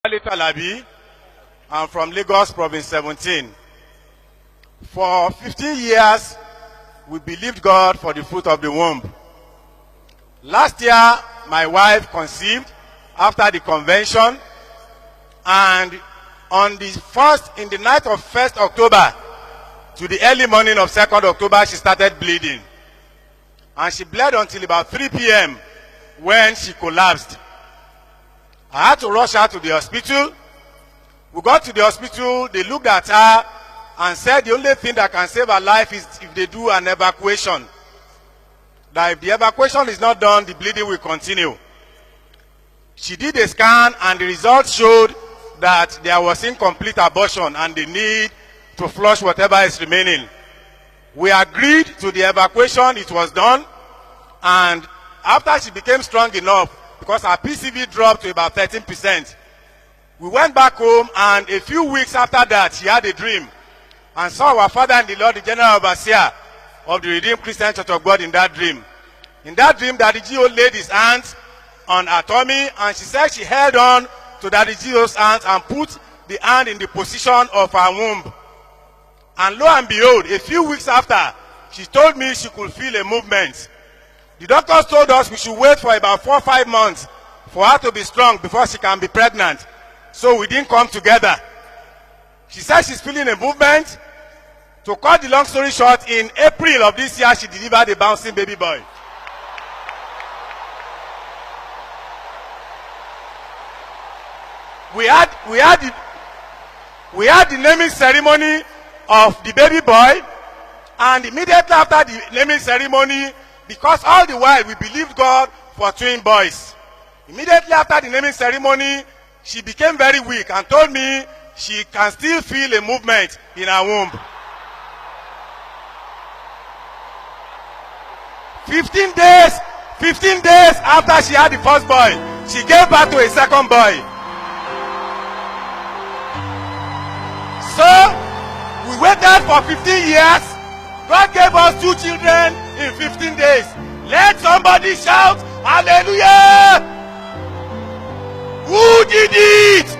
Talabi. I'm from Lagos, Province 17. For 15 years, we believed God for the fruit of the womb. Last year, my wife conceived after the convention, and on the night of 1st October to the early morning of 2nd October, she started bleeding. And she bled until about 3 p.m. when she collapsed. I had to rush her to the hospital. We got to the hospital, they looked at her and said the only thing that can save her life is if they do an evacuation. That if the evacuation is not done, the bleeding will continue. She did a scan and the results showed that there was incomplete abortion and the need to flush whatever is remaining. We agreed to the evacuation, it was done, and after she became strong enough, because her PCV dropped to about 13%, we went back home, and a few weeks after that, she had a dream and saw our father and the Lord, the General Overseer of the Redeemed Christian Church of God in that dream. In that dream, Daddy Gio laid his hands on her tummy, and she said she held on to Daddy Gio's hands and put the hand in the position of her womb. And lo and behold, a few weeks after, she told me she could feel a movement. The doctors told us we should wait for about 4 or 5 months for her to be strong before she can be pregnant. So we didn't come together. She said she's feeling a movement. To cut the long story short, in April of this year, she delivered a bouncing baby boy. We had the naming ceremony of the baby boy, and immediately after the naming ceremony, because all the while we believed God for twin boys. Immediately after the naming ceremony, she became very weak and told me she can still feel a movement in her womb. 15 days after she had the first boy, she gave birth to a second boy. So, we waited for 15 years. God gave us 2 children in 15 days. Let somebody shout, hallelujah! Who did it?